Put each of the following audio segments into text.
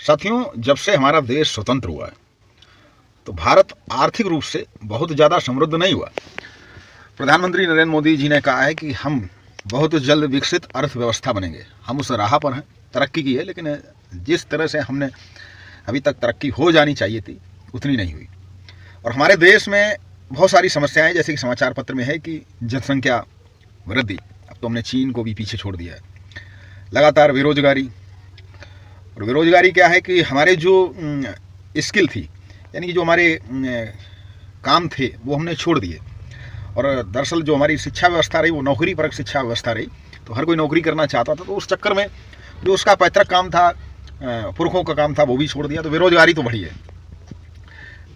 साथियों, जब से हमारा देश स्वतंत्र हुआ है तो भारत आर्थिक रूप से बहुत ज़्यादा समृद्ध नहीं हुआ। प्रधानमंत्री नरेंद्र मोदी जी ने कहा है कि हम बहुत जल्द विकसित अर्थव्यवस्था बनेंगे। हम उस राह पर हैं, तरक्की की है, लेकिन जिस तरह से हमने अभी तक तरक्की हो जानी चाहिए थी उतनी नहीं हुई। और हमारे देश में बहुत सारी समस्याएं, जैसे कि समाचार पत्र में है कि जनसंख्या वृद्धि, अब तो हमने चीन को भी पीछे छोड़ दिया है। लगातार बेरोजगारी, और बेरोजगारी क्या है कि हमारे जो स्किल थी, यानी कि जो हमारे काम थे वो हमने छोड़ दिए। और दरअसल जो हमारी शिक्षा व्यवस्था रही वो नौकरी परक शिक्षा व्यवस्था रही, तो हर कोई नौकरी करना चाहता था, तो उस चक्कर में जो उसका पैतृक काम था, पुरखों का काम था, वो भी छोड़ दिया, तो बेरोजगारी तो बढ़ी है।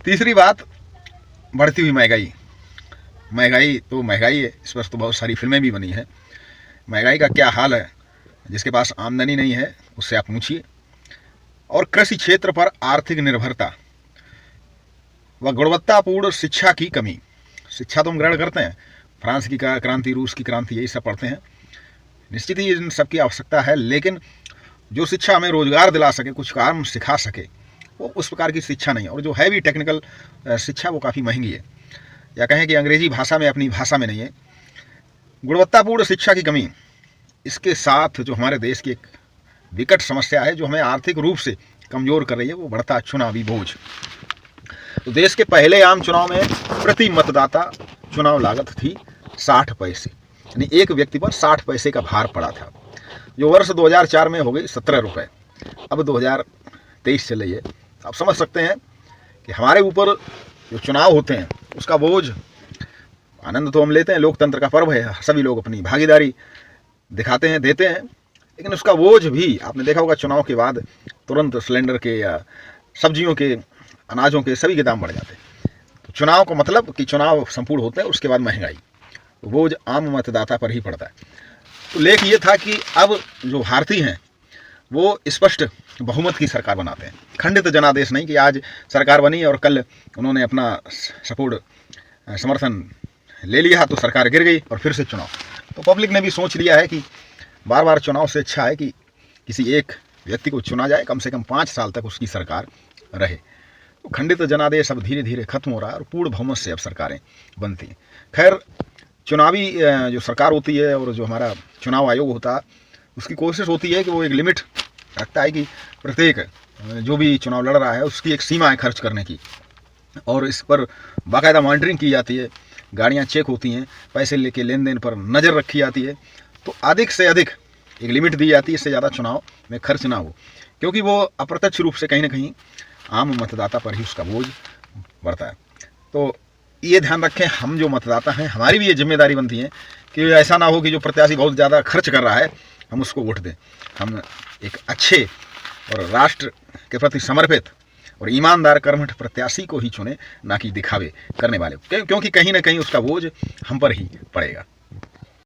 तीसरी बात, बढ़ती हुई महंगाई। महंगाई तो महंगाई है, इस पर तो बहुत सारी फिल्में भी बनी हैं। महंगाई का क्या हाल है, जिसके पास आमदनी नहीं है उससे आप पूछिए। और कृषि क्षेत्र पर आर्थिक निर्भरता व गुणवत्तापूर्ण शिक्षा की कमी। शिक्षा तो हम ग्रहण करते हैं, फ्रांस की क्रांति, रूस की क्रांति, यही सब पढ़ते हैं, निश्चित ही इन सबकी आवश्यकता है, लेकिन जो शिक्षा हमें रोजगार दिला सके, कुछ काम सिखा सके, वो उस प्रकार की शिक्षा नहीं है। और जो है भी टेक्निकल शिक्षा, वो काफ़ी महंगी है, या कहें कि अंग्रेजी भाषा में, अपनी भाषा में नहीं है। गुणवत्तापूर्ण शिक्षा की कमी, इसके साथ जो हमारे देश की एक विकट समस्या है जो हमें आर्थिक रूप से कमज़ोर कर रही है, वो बढ़ता चुनावी बोझ। तो देश के पहले आम चुनाव में प्रति मतदाता चुनाव लागत थी 60 पैसे, यानी एक व्यक्ति पर 60 पैसे का भार पड़ा था, जो वर्ष 2004 में हो गई 17 रुपये। अब 2023 चल रही है। आप समझ सकते हैं कि हमारे ऊपर जो चुनाव होते हैं उसका बोझ। आनंद तो हम लेते हैं, लोकतंत्र का पर्व है, सभी लोग अपनी भागीदारी दिखाते हैं, देते हैं, लेकिन उसका बोझ भी आपने देखा होगा, चुनाव के बाद तुरंत सिलेंडर के या सब्जियों के, अनाजों के, सभी के दाम बढ़ जाते हैं। तो चुनाव का मतलब कि चुनाव संपूर्ण होते हैं, उसके बाद महंगाई, तो बोझ आम मतदाता पर ही पड़ता है। तो लेख ये था कि अब जो भारतीय हैं वो स्पष्ट बहुमत की सरकार बनाते हैं, खंडित जनादेश नहीं कि आज सरकार बनी और कल उन्होंने अपना सपोर्ट समर्थन ले लिया तो सरकार गिर गई और फिर से चुनाव। तो पब्लिक ने भी सोच लिया है कि बार बार चुनाव से अच्छा है कि किसी एक व्यक्ति को चुना जाए, कम से कम 5 साल तक उसकी सरकार रहे। तो खंडित जनादेश अब धीरे धीरे खत्म हो रहा है और पूर्ण बहुमत से अब सरकारें बनती हैं। खैर, चुनावी जो सरकार होती है और जो हमारा चुनाव आयोग होता है, उसकी कोशिश होती है कि वो एक लिमिट रखता है कि प्रत्येक जो भी चुनाव लड़ रहा है उसकी एक सीमा है खर्च करने की, और इस पर बाकायदा मॉनिटरिंग की जाती है, गाड़ियाँ चेक होती हैं, पैसे लेके लेन देन पर नज़र रखी जाती है। तो अधिक से अधिक एक लिमिट दी जाती है, इससे ज़्यादा चुनाव में खर्च ना हो, क्योंकि वो अप्रत्यक्ष रूप से कहीं ना कहीं आम मतदाता पर ही उसका बोझ बढ़ता है। तो ये ध्यान रखें, हम जो मतदाता हैं हमारी भी ये जिम्मेदारी बनती है कि ऐसा ना हो कि जो प्रत्याशी बहुत ज़्यादा खर्च कर रहा है हम उसको वोट दें। हम एक अच्छे और राष्ट्र के प्रति समर्पित और ईमानदार कर्मठ प्रत्याशी को ही चुने, ना कि दिखावे करने वाले, क्योंकि कहीं ना कहीं उसका बोझ हम पर ही पड़ेगा।